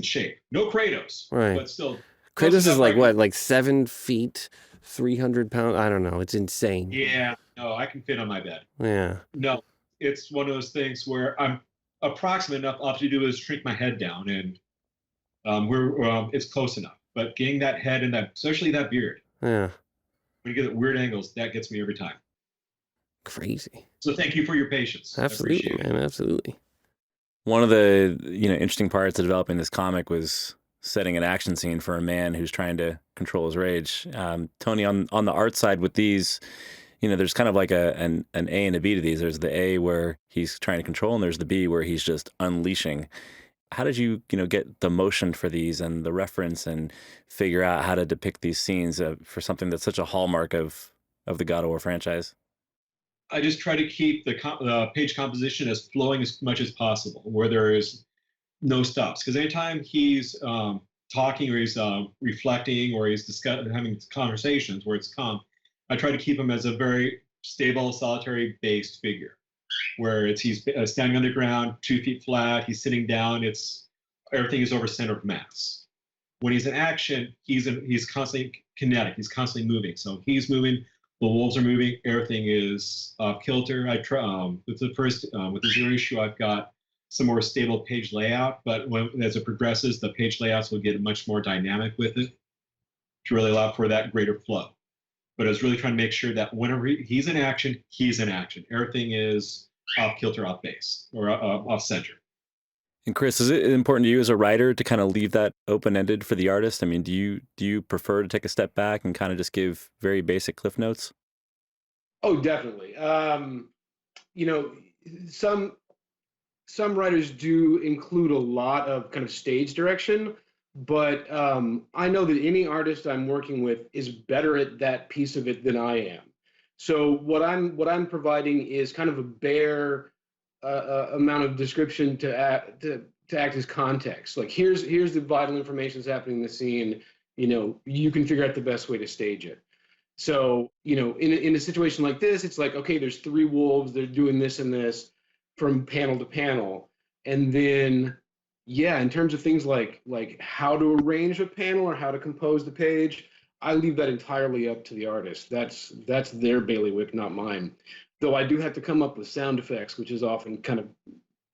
[SPEAKER 4] shape. No Kratos,
[SPEAKER 2] right?
[SPEAKER 4] But still.
[SPEAKER 2] Kratos is like what, like 7 feet, 300 pounds? I don't know. It's insane.
[SPEAKER 4] Yeah, no, I can fit on my bed.
[SPEAKER 2] Yeah.
[SPEAKER 4] No, it's one of those things where I'm approximate enough. All I have to do is shrink my head down, and it's close enough. But getting that head and especially that beard.
[SPEAKER 2] Yeah.
[SPEAKER 4] When you get at weird angles, that gets me every time.
[SPEAKER 2] Crazy.
[SPEAKER 4] So thank you for your patience.
[SPEAKER 2] Absolutely, man. Absolutely.
[SPEAKER 1] One of the interesting parts of developing this comic was setting an action scene for a man who's trying to control his rage. Tony, on the art side with these, there's kind of like an A and a B to these. There's the A where he's trying to control, and there's the B where he's just unleashing. How did you, get the motion for these and the reference and figure out how to depict these scenes for something that's such a hallmark of the God of War franchise?
[SPEAKER 4] I just try to keep the page composition as flowing as much as possible, where there is no stops. Because anytime he's talking or he's reflecting or he's having conversations where it's calm, I try to keep him as a very stable, solitary based figure, where he's standing on the ground, 2 feet flat, he's sitting down, everything is over center of mass. When he's in action, he's constantly kinetic, he's constantly moving. So he's moving, the wolves are moving, everything is off kilter. With the zero issue, I've got some more stable page layout, but as it progresses, the page layouts will get much more dynamic with it to really allow for that greater flow. But I was really trying to make sure that whenever he's in action, he's in action. Everything is off kilter, off base, or off center.
[SPEAKER 1] And Chris, is it important to you as a writer to kind of leave that open-ended for the artist? I mean, do you prefer to take a step back and kind of just give very basic cliff notes?
[SPEAKER 3] Oh, definitely. Some writers do include a lot of kind of stage direction, but I know that any artist I'm working with is better at that piece of it than I am. So what I'm providing is kind of a bare amount of description to act as context. Like here's the vital information that's happening in the scene. You can figure out the best way to stage it. So in a situation like this, it's like, okay, there's 3 wolves, they're doing this and this from panel to panel, and then in terms of things like how to arrange a panel or how to compose the page, I leave that entirely up to the artist. That's their bailiwick, not mine. Though I do have to come up with sound effects, which is often kind of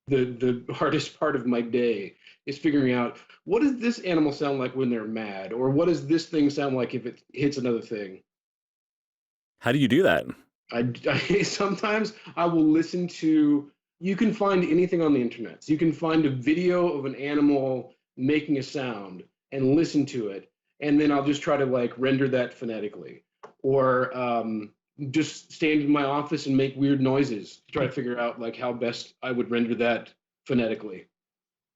[SPEAKER 3] the hardest part of my day, is figuring out what does this animal sound like when they're mad, or what does this thing sound like if it hits another thing.
[SPEAKER 1] How do you do that?
[SPEAKER 3] I sometimes I will listen to. You can find anything on the internet. So you can find a video of an animal making a sound and listen to it, and then I'll just try to render that phonetically, or just stand in my office and make weird noises to try to figure out how best I would render that phonetically.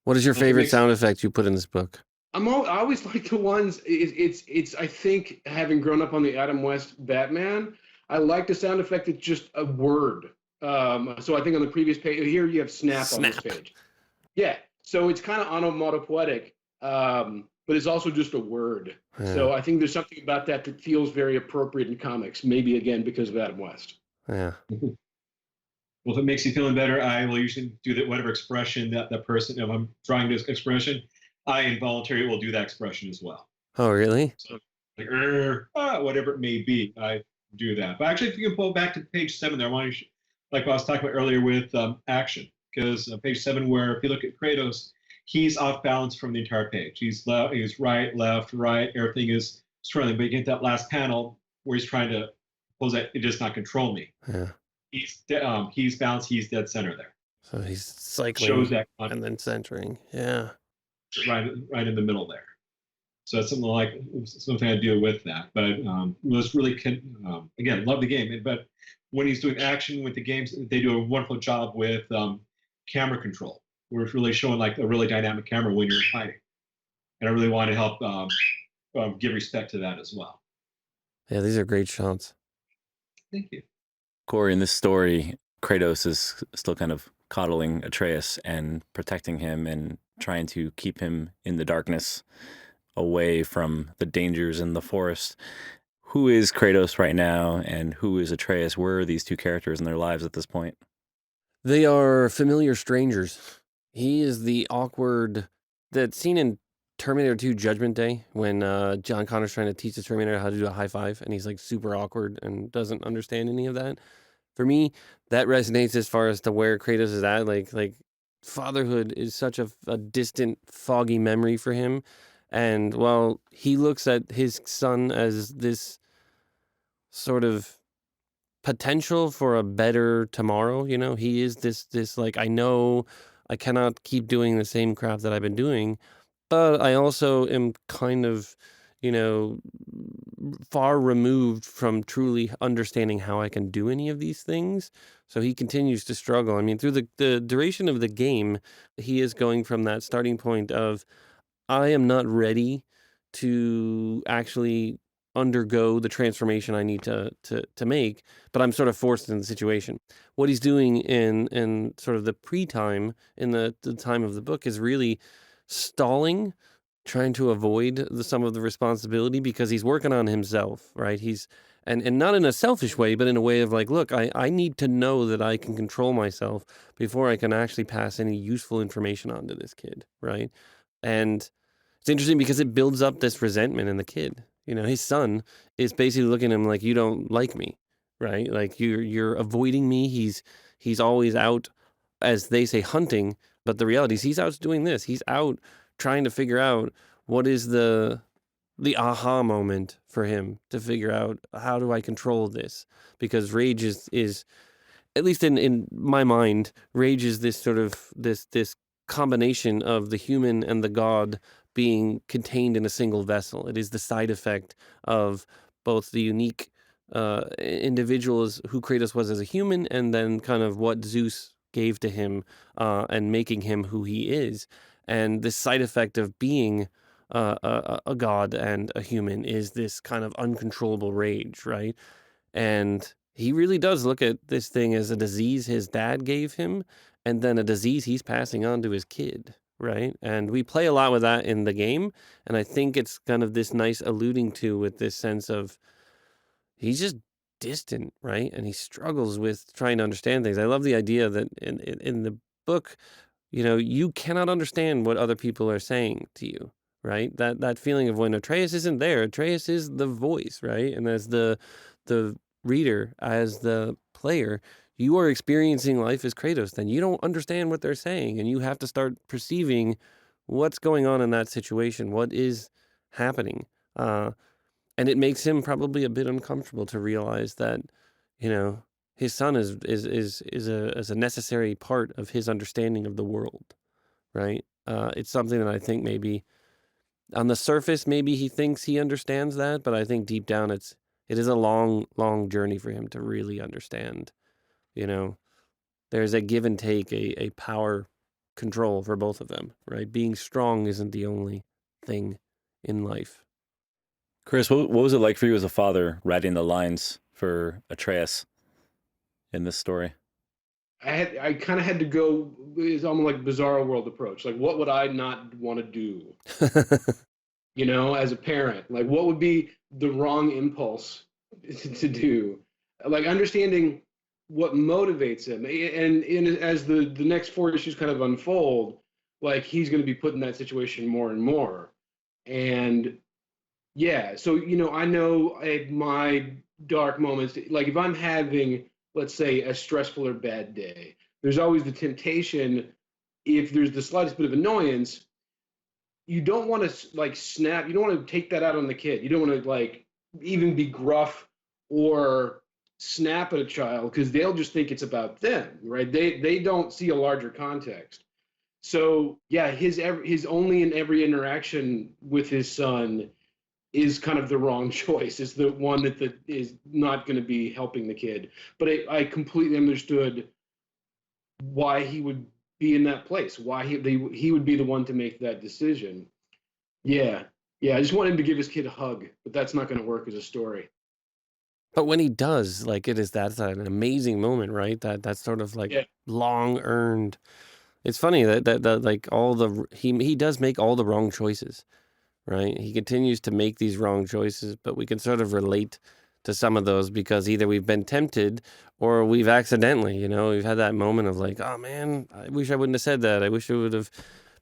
[SPEAKER 2] What is your favorite sound effect you put in this book?
[SPEAKER 3] I always like the ones. It's I think, having grown up on the Adam West Batman, I like the sound effect that's just a word. So I think on the previous page here you have snap. On this page. Yeah. So it's kind of onomatopoetic, but it's also just a word. Yeah. So I think there's something about that feels very appropriate in comics. Maybe again because of Adam West.
[SPEAKER 2] Yeah.
[SPEAKER 4] Well, if it makes you feeling better, I will usually do that whatever expression that person. If I'm drawing this expression, I involuntarily will do that expression as well.
[SPEAKER 2] Oh, really?
[SPEAKER 4] So whatever it may be, I do that. But actually, if you can pull back to page 7 there, I want to. Like what I was talking about earlier with action, because page 7, where if you look at Kratos, he's off balance from the entire page. He's right, left, right, everything is swirling. But you get that last panel where he's trying to pose that it does not control me.
[SPEAKER 2] Yeah.
[SPEAKER 4] He's balanced. He's dead center there.
[SPEAKER 2] So he's cycling
[SPEAKER 4] shows that
[SPEAKER 2] and then centering. Yeah.
[SPEAKER 4] Right in the middle there. So that's something I deal with that. But was really again, love the game, but. When he's doing action with the games, they do a wonderful job with camera control, where it's really showing a really dynamic camera when you're fighting. And I really want to help give respect to that as well.
[SPEAKER 2] Yeah, these are great shots.
[SPEAKER 4] Thank you.
[SPEAKER 1] Corey, in this story, Kratos is still kind of coddling Atreus and protecting him and trying to keep him in the darkness, away from the dangers in the forest. Who is Kratos right now, and who is Atreus? Where are these 2 characters in their lives at this point?
[SPEAKER 2] They are familiar strangers. He is the awkward, that scene in Terminator 2 Judgment Day when John Connor's trying to teach the Terminator how to do a high five, and he's super awkward and doesn't understand any of that. For me, that resonates as far as to where Kratos is at. Like fatherhood is such a distant, foggy memory for him. And while he looks at his son as this sort of potential for a better tomorrow, he is this I know I cannot keep doing the same crap that I've been doing, But I also am kind of, far removed from truly understanding how I can do any of these things. So he continues to struggle. I mean, through the duration of the game, he is going from that starting point of, I am not ready to actually undergo the transformation I need to make, but I'm sort of forced in the situation. What he's doing in sort of the pre-time, in the time of the book, is really stalling, trying to avoid some of the responsibility because he's working on himself, right? He's and not in a selfish way, but in a way of like, look, I need to know that I can control myself before I can actually pass any useful information on to this kid, right? And it's interesting because it builds up this resentment in the kid. His son is basically looking at him like, you don't like me, right? Like you're avoiding me. He's always out, as they say, hunting. But the reality is he's out doing this. He's out trying to figure out what is the aha moment for him to figure out, how do I control this? Because rage is at least in my mind, rage is this sort of this combination of the human and the god being contained in a single vessel. It is the side effect of both the unique individuals who Kratos was as a human, and then kind of what Zeus gave to him and making him who he is. And this side effect of being a god and a human is this kind of uncontrollable rage, right? And he really does look at this thing as a disease his dad gave him, and then a disease he's passing on to his kid, right? And we play a lot with that in the game, and I think it's kind of this nice alluding to with this sense of he's just distant, right? And he struggles with trying to understand things. I love the idea that in the book, you cannot understand what other people are saying to you, right? That feeling of when Atreus isn't there, Atreus is the voice, right? And as the reader, as the player, you are experiencing life as Kratos. Then you don't understand what they're saying, and you have to start perceiving what's going on in that situation, what is happening. And it makes him probably a bit uncomfortable to realize that, his son is a necessary part of his understanding of the world, right? It's something that I think maybe on the surface, maybe he thinks he understands that, but I think deep down it is a long, long journey for him to really understand. There's a give and take, a power control for both of them, right? Being strong isn't the only thing in life.
[SPEAKER 1] Chris, what was it like for you as a father writing the lines for Atreus in this story?
[SPEAKER 3] I kind of had to go, it's almost like Bizarro World approach. Like, what would I not want to do? As a parent, like what would be the wrong impulse to do? Like understanding what motivates him, and as the next 4 issues kind of unfold, like he's going to be put in that situation more and more. And yeah, so I know my dark moments, like if I'm having, let's say, a stressful or bad day, there's always the temptation, if there's the slightest bit of annoyance, you don't want to like snap, you don't want to take that out on the kid. You don't want to like even be gruff or snap at a child, because they'll just think it's about them, right? They don't see a larger context. So yeah, his only and every interaction with his son is kind of the wrong choice. Is the one that is not going to be helping the kid. But I completely understood why he would be in that place, why he would be the one to make that decision. Yeah. I just want him to give his kid a hug, but that's not going to work as a story.
[SPEAKER 2] But when he does, like that's an amazing moment, right? That's sort of like long earned. It's funny that like he does make all the wrong choices, right? He continues to make these wrong choices, but we can sort of relate to some of those because either we've been tempted or we've accidentally, we've had that moment of like, oh man, I wish I wouldn't have said that. I wish I would have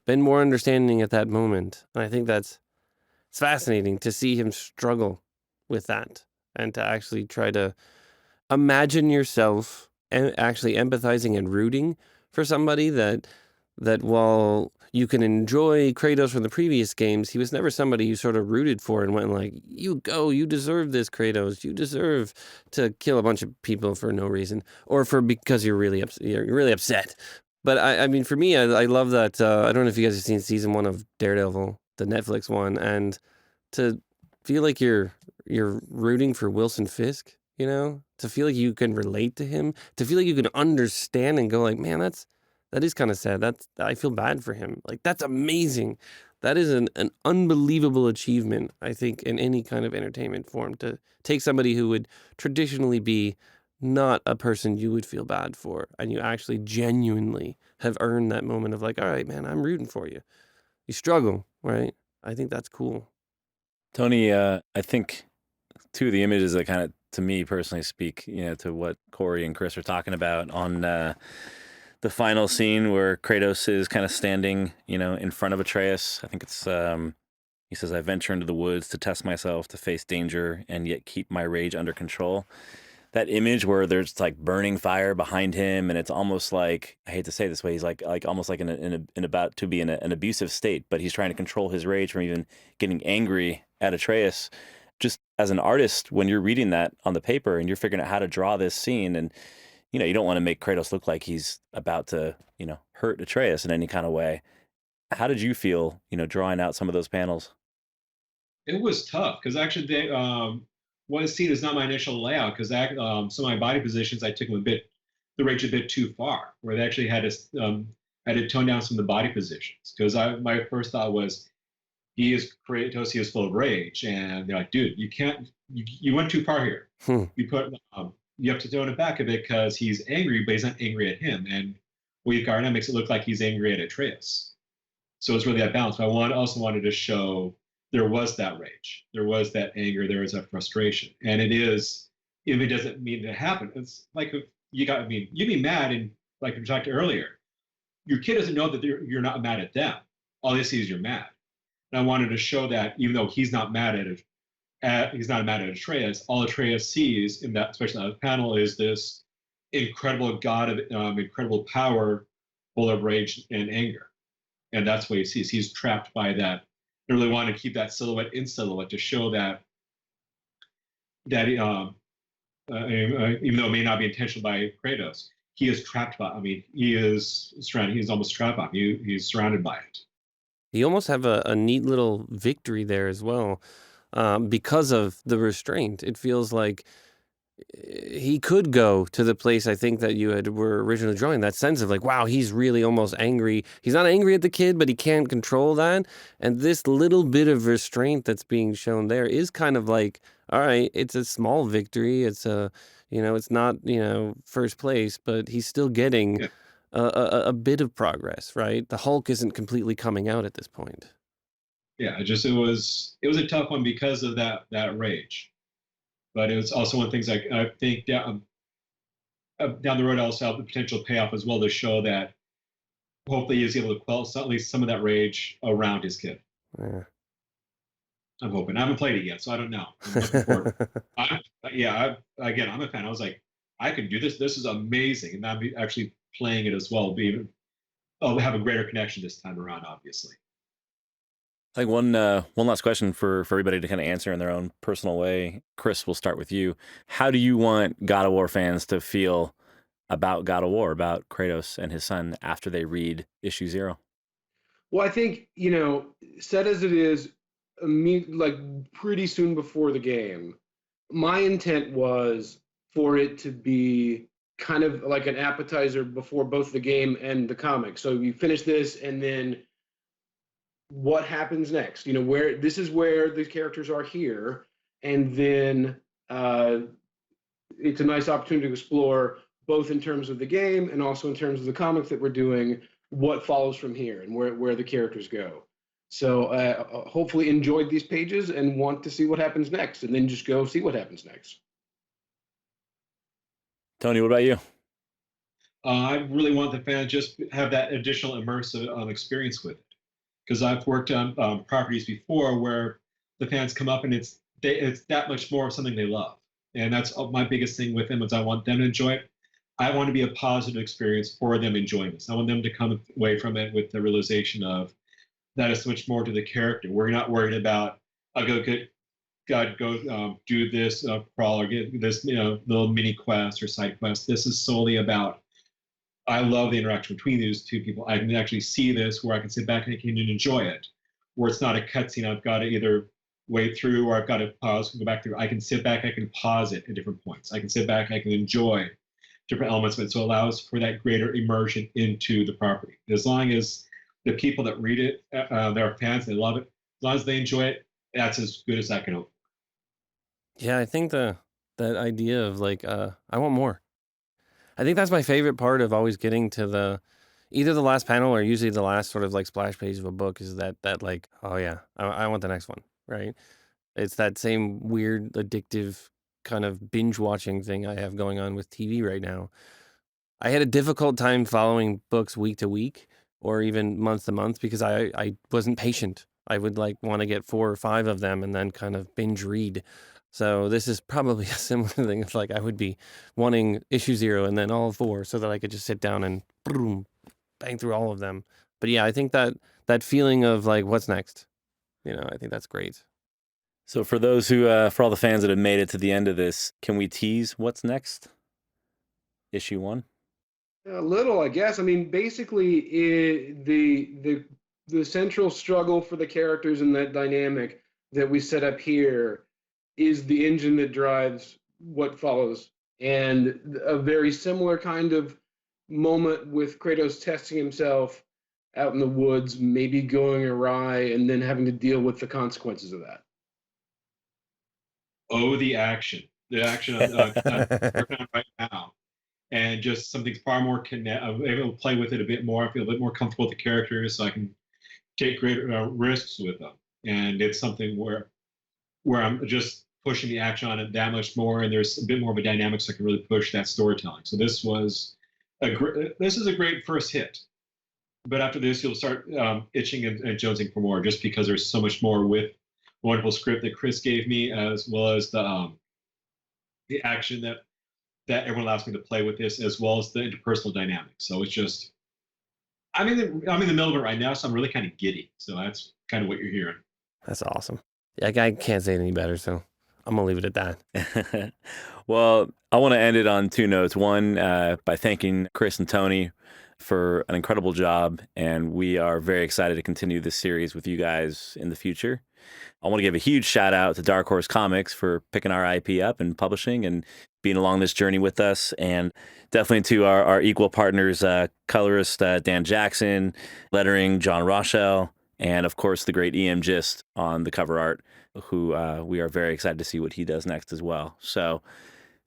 [SPEAKER 2] been more understanding at that moment. And I think it's fascinating to see him struggle with that and to actually try to imagine yourself and actually empathizing and rooting for somebody that while you can enjoy Kratos from the previous games, he was never somebody you sort of rooted for and went like, you deserve this, Kratos. You deserve to kill a bunch of people for no reason or because you're really upset. But I mean, for me, I love that. I don't know if you guys have seen season 1 of Daredevil, the Netflix one, and to feel like you're rooting for Wilson Fisk, you know, to feel like you can relate to him, to feel like you can understand and go like, man, that is kind of sad. I feel bad for him. Like, that's amazing. That is an unbelievable achievement, I think, in any kind of entertainment form, to take somebody who would traditionally be not a person you would feel bad for, and you actually genuinely have earned that moment of like, all right, man, I'm rooting for you. You struggle, right? I think that's cool.
[SPEAKER 1] Tony, I think two of the images that kind of, to me personally, speak, to what Corey and Chris are talking about on the final scene where Kratos is kind of standing, in front of Atreus. I think it's, he says, I venture into the woods to test myself, to face danger, and yet keep my rage under control. That image where there's like burning fire behind him, and it's almost like, I hate to say it this way, he's like almost like in about to be in an abusive state, but he's trying to control his rage from even getting angry at Atreus. Just as an artist, when you're reading that on the paper and you're figuring out how to draw this scene, and you don't want to make Kratos look like he's about to hurt Atreus in any kind of way. How did you feel drawing out some of those panels?
[SPEAKER 4] It was tough because actually they one scene is not my initial layout, because some of my body positions I took them the rage a bit too far, where they actually had to tone down some of the body positions, because my first thought was, Kratos, he is full of rage, and they're like, dude, you went too far here. You have to tone it back a bit because he's angry, but he's not angry at him, and We've Garnet makes it look like he's angry at Atreus. So it's really that balance. But I also wanted to show there was that rage, there was that anger, there was that frustration, and it is, if it doesn't mean to happen, it's like you'd be mad, and like we talked earlier, your kid doesn't know that you're not mad at them. All they see is you're mad. And I wanted to show that even though he's not mad at Atreus, all Atreus sees in that, especially that panel, is this incredible god of incredible power, full of rage and anger, and that's what he sees. He's trapped by that. I really want to keep that silhouette in silhouette to show that even though it may not be intentional by Kratos, he is trapped by. He is surrounded. He's almost trapped by it. He's surrounded by it.
[SPEAKER 2] You almost have a neat little victory there as well, because of the restraint. It feels like he could go to the place, I think, that you were originally drawing, that sense of like, wow, he's really almost angry. He's not angry at the kid, but he can't control that. And this little bit of restraint that's being shown there is kind of like, all right, it's a small victory. It's it's not, first place, but he's still getting a bit of progress, right? The Hulk isn't completely coming out at this point.
[SPEAKER 4] Yeah, it was a tough one because of that rage. But it was also one of the things I think down the road, I also have the potential payoff as well, to show that hopefully he's able to quell at least some of that rage around his kid.
[SPEAKER 2] Yeah.
[SPEAKER 4] I'm hoping. I haven't played it yet, so I don't know. I'm looking forward. I'm a fan. I was like, I can do this. This is amazing. And I'm actually playing it as well. Have a greater connection this time around, obviously.
[SPEAKER 1] Like one last question for everybody to kind of answer in their own personal way. Chris, we'll start with you. How do you want God of War fans to feel about God of War, about Kratos and his son, after they read issue 0?
[SPEAKER 3] Well, I think, set as it is, like pretty soon before the game, my intent was for it to be kind of like an appetizer before both the game and the comic. So you finish this, and then what happens next? Where this is where the characters are here, and then it's a nice opportunity to explore both in terms of the game and also in terms of the comics that we're doing, what follows from here and where the characters go. So hopefully enjoyed these pages and want to see what happens next, and then just go see what happens next.
[SPEAKER 1] Tony, what about you?
[SPEAKER 4] I really want the fans just have that additional immersive experience with it. Because I've worked on properties before where the fans come up and it's that much more of something they love. And that's my biggest thing with them, is I want them to enjoy it. I want to be a positive experience for them enjoying this. I want them to come away from it with the realization of that is so much more to the character. We're not worried about, I'll go do this crawl or get this little mini quest or side quest. This is solely about, I love the interaction between these two people. I can actually see this where I can sit back and I can enjoy it. where it's not a cutscene. I've got to either wait through or I've got to pause and go back through. I can sit back, I can pause it at different points. I can sit back, I can enjoy different elements of it. So it allows for that greater immersion into the property. As long as the people that read it, they're fans, they love it, as long as they enjoy it, that's as good as I can hope.
[SPEAKER 2] Yeah, I think that idea of like, I want more. I think that's my favorite part of always getting to either the last panel or usually the last sort of like splash page of a book is that like, oh yeah, I want the next one, right? It's that same weird, addictive kind of binge watching thing I have going on with TV right now. I had a difficult time following books week to week or even month to month because I wasn't patient. I would like want to get 4 or 5 of them and then kind of binge read. So this is probably a similar thing. It's like I would be wanting issue 0 and then all 4 so that I could just sit down and boom, bang through all of them. But yeah, I think that feeling of like, what's next? I think that's great.
[SPEAKER 1] So for those who, for all the fans that have made it to the end of this, can we tease what's next? Issue 1?
[SPEAKER 3] A little, I guess. I mean, basically, the central struggle for the characters and that dynamic that we set up here is the engine that drives what follows. And a very similar kind of moment with Kratos testing himself out in the woods, maybe going awry, and then having to deal with the consequences of that.
[SPEAKER 4] Oh, the action I'm working on right now. And just something far more I'm able to play with it a bit more. I feel a bit more comfortable with the characters, so I can take greater risks with them. And it's something where I'm just pushing the action on it that much more, and there's a bit more of a dynamic, so I can really push that storytelling. So this is a great first hit. But after this, you'll start itching and jonesing for more, just because there's so much more with the wonderful script that Chris gave me, as well as the action that everyone allows me to play with this, as well as the interpersonal dynamics. So it's just, I'm in the middle of it right now, so I'm really kind of giddy. So that's kind of what you're hearing.
[SPEAKER 2] That's awesome. Yeah, I can't say it any better, so I'm going to leave it at that.
[SPEAKER 1] Well, I want to end it on 2 notes. One, by thanking Chris and Tony for an incredible job, and we are very excited to continue this series with you guys in the future. I want to give a huge shout out to Dark Horse Comics for picking our IP up and publishing and being along this journey with us, and definitely to our equal partners, colorist Dan Jackson, lettering John Rochelle, and of course the great EM Gist on the cover art, who we are very excited to see what he does next as well. So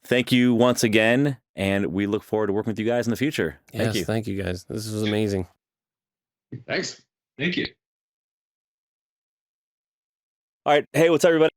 [SPEAKER 1] thank you once again, and we look forward to working with you guys in the future. Thank you.
[SPEAKER 2] Thank you guys. This was amazing.
[SPEAKER 3] Thanks.
[SPEAKER 4] Thank you.
[SPEAKER 1] All right. Hey, what's up, everybody?